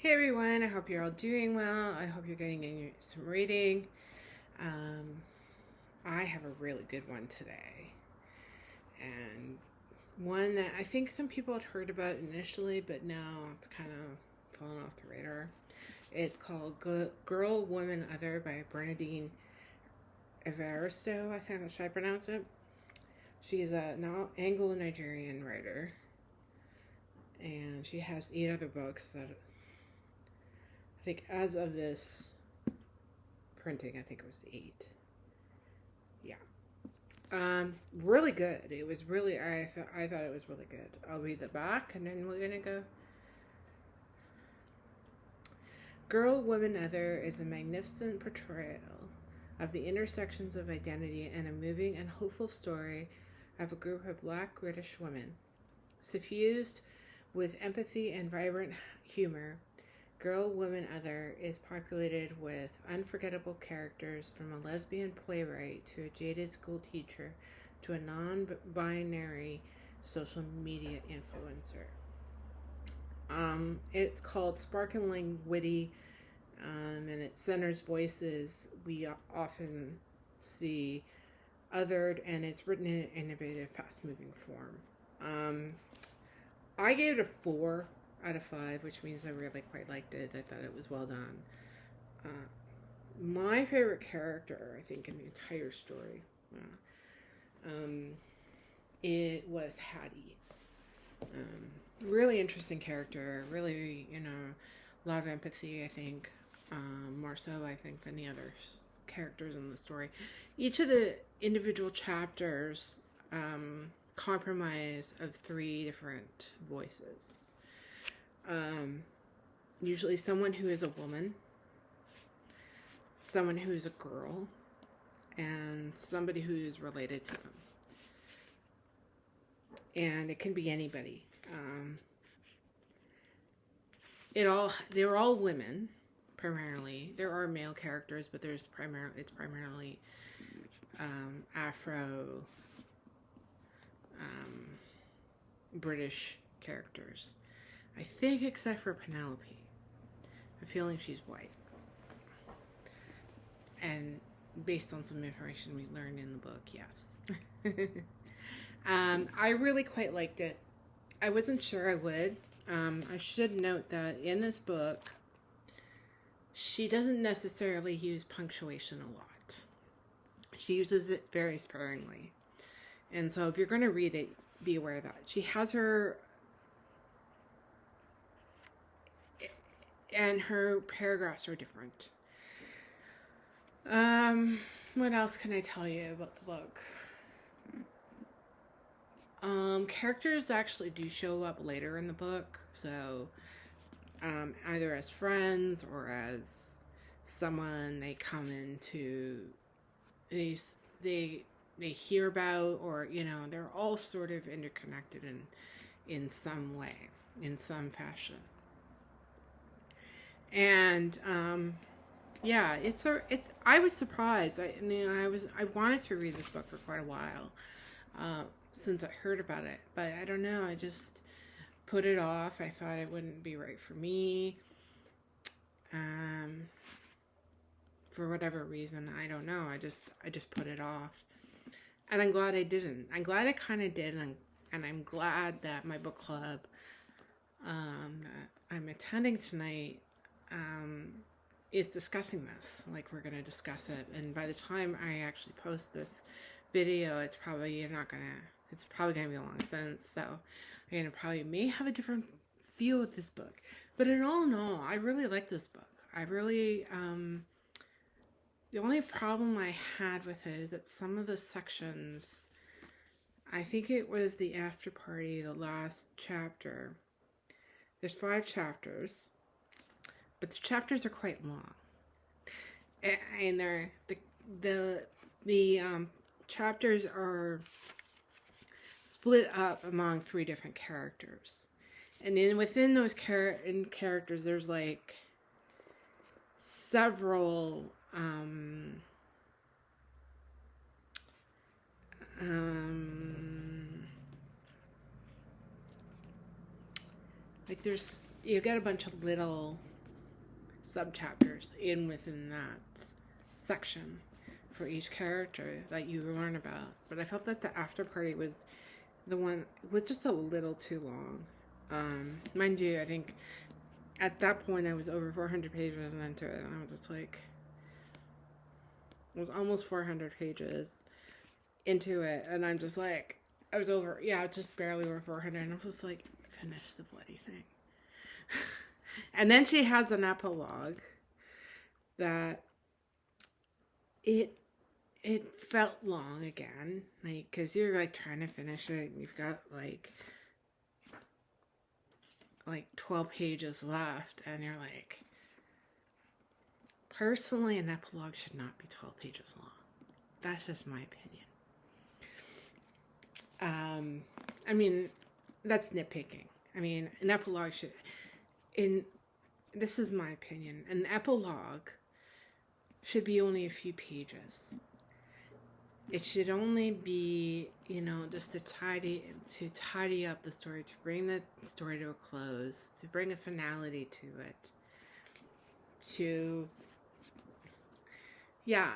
Hey everyone, I hope you're all doing well. I hope you're getting in some reading. Um, I have a really good one today, and one that I think some people had heard about initially, but now it's kind of fallen off the radar. It's called Girl, Woman, Other by Bernadine Evaristo, I think that's how I pronounce it. She's a Anglo-Nigerian writer, and she has 8 other books that I think as of this printing, I think it was 8. Yeah. Really good. It was really, I thought it was really good. I'll read the back and then we're gonna go. Girl, Woman, Other is a magnificent portrayal of the intersections of identity and a moving and hopeful story of a group of Black British women. Suffused with empathy and vibrant humor, Girl, Woman, Other is populated with unforgettable characters, from a lesbian playwright to a jaded school teacher to a non-binary social media influencer. It's called Sparkling Witty, and it centers voices we often see othered, and it's written in an innovative, fast-moving form. I gave it a 4 out of 5, which means I really quite liked it. I thought it was well done. My favorite character, I think, in the entire story, it was Hattie. Really interesting character. Really, a lot of empathy, I think. More so, I think, than the other characters in the story. Each of the individual chapters comprise of 3 different voices. Usually someone who is a woman, someone who is a girl, and somebody who is related to them. And it can be anybody. They're all women, primarily. There are male characters, but it's primarily Afro British characters. I think except for Penelope. I'm feeling she's white. And based on some information we learned in the book, yes. I really quite liked it. I wasn't sure I would. I should note that in this book, she doesn't necessarily use punctuation a lot. She uses it very sparingly. And so if you're going to read it, be aware of that. She has her... and her paragraphs are different. What else can I tell you about the book? Characters actually do show up later in the book, so either as friends or as someone they come into, they hear about, or they're all sort of interconnected in some way, in some fashion. And yeah, I was surprised. I wanted to read this book for quite a while since I heard about it, but I don't know. I just put it off. I thought it wouldn't be right for me. For whatever reason, I don't know. I just put it off, and I'm glad I didn't. I'm glad I kind of did, and I'm glad that my book club that I'm attending tonight is discussing this. Like, we're going to discuss it, and by the time I actually post this video, it's probably going to be long since, so I'm going to probably may have a different feel with this book. But in all in all, I really like this book. I really, the only problem I had with it is that some of the sections, I think it was the after party, the last chapter. There's 5 chapters, but the chapters are quite long, and the chapters are split up among 3 different characters, and then within those characters, there's like several like there's you get a bunch of little subchapters within that section for each character that you learn about. But I felt that the after party was just a little too long. Mind you, I think at that point I was over 400 pages into it, and I was just like, it was almost 400 pages into it, and I'm just like, I was just barely over 400, and I was just like, finish the bloody thing. And then she has an epilogue that it felt long again, like, because you're like trying to finish it, and you've got like 12 pages left, and you're like, personally, an epilogue should not be 12 pages long. That's just my opinion. I mean, that's nitpicking. I mean, an epilogue this is my opinion, an epilogue should be only a few pages. It should only be, just to tidy up the story, to bring the story to a close, to bring a finality to it,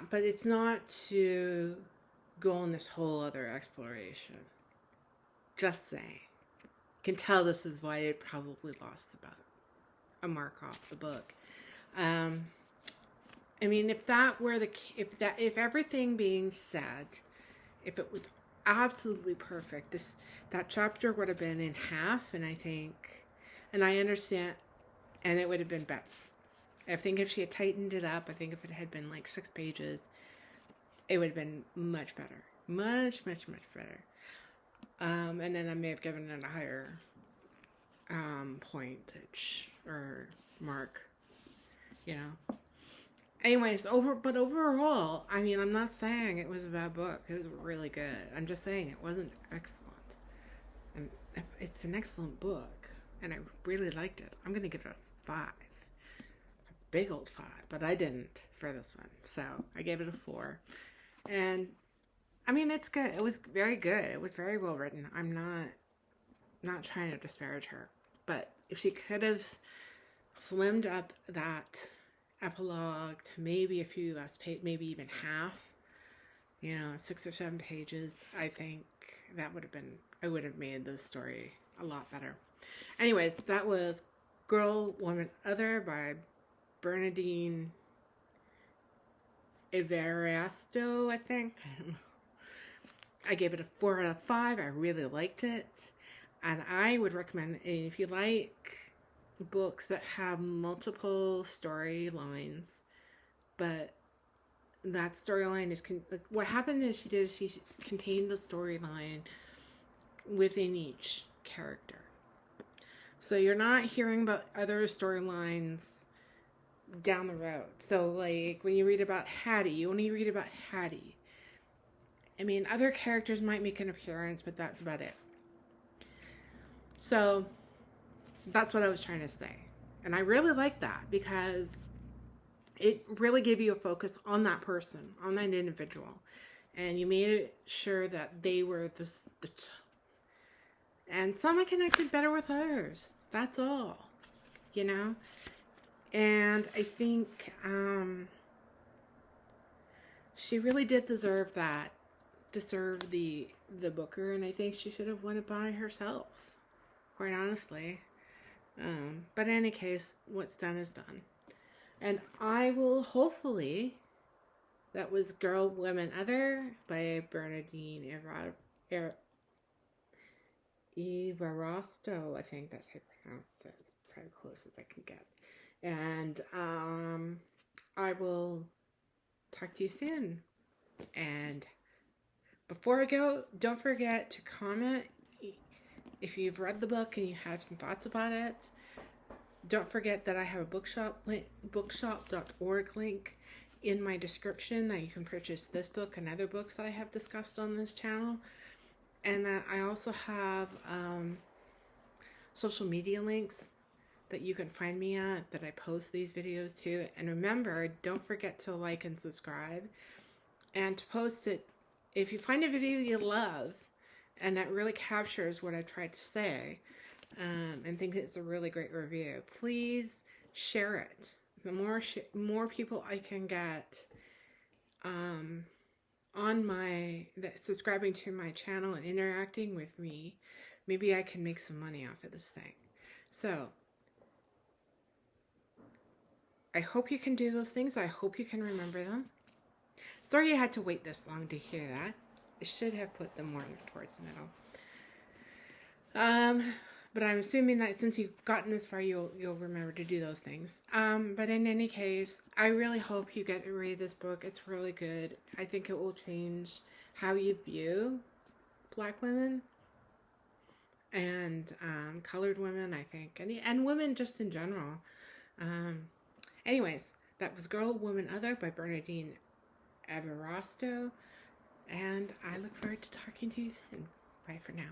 but it's not to go on this whole other exploration. Just saying. You can tell this is why it probably lost about a mark off the book. I mean, if everything being said, if it was absolutely perfect, that chapter would have been in half, and I understand, and it would have been better. I think if she had tightened it up, I think if it had been like 6 pages, it would have been much better. Much, much, much better. And then I may have given it a higher pointage or mark, Anyways, overall, I mean, I'm not saying it was a bad book. It was really good. I'm just saying it wasn't excellent. And it's an excellent book, and I really liked it. I'm going to give it a 5. A big old 5, but I didn't for this one. So I gave it a 4. And I mean, it's good. It was very good. It was very well written. I'm not trying to disparage her, but if she could have slimmed up that epilogue to maybe a few less pages, maybe even half, 6 or 7 pages, I think I would have made the story a lot better. Anyways, that was Girl, Woman, Other by Bernadine Evaristo, I think. I gave it a 4 out of 5. I really liked it. And I would recommend, if you like books that have multiple storylines, but that storyline is, what happened is she contained the storyline within each character. So you're not hearing about other storylines down the road. So like when you read about Hattie, you only read about Hattie. I mean, other characters might make an appearance, but that's about it. So that's what I was trying to say. And I really like that because it really gave you a focus on that person, on that individual. And you made it sure that they were and some I connected better with others. That's all, And I think she really did deserve the Booker, and I think she should have won it by herself, quite honestly. But in any case, what's done is done. And I will hopefully, that was Girl, Woman, Other by Bernadine Evaristo, I think that's how you pronounce it. It's probably the closest I can get. And I will talk to you soon. And before I go, don't forget to comment if you've read the book and you have some thoughts about it. Don't forget that I have a bookshop.org link in my description that you can purchase this book and other books I have discussed on this channel. And that I also have social media links that you can find me at, that I post these videos to. And remember, don't forget to like and subscribe, and to post it. If you find a video you love and that really captures what I tried to say, and think it's a really great review. Please share it. The more people I can get on subscribing to my channel and interacting with me, maybe I can make some money off of this thing. So I hope you can do those things. I hope you can remember them. Sorry you had to wait this long to hear that. I should have put them more towards the middle. But I'm assuming that since you've gotten this far, you'll remember to do those things. But in any case, I really hope you get to read this book. It's really good. I think it will change how you view Black women and colored women, I think, and women just in general. Anyways, that was Girl, Woman, Other by Bernadine Evaristo, and I look forward to talking to you soon. Bye for now.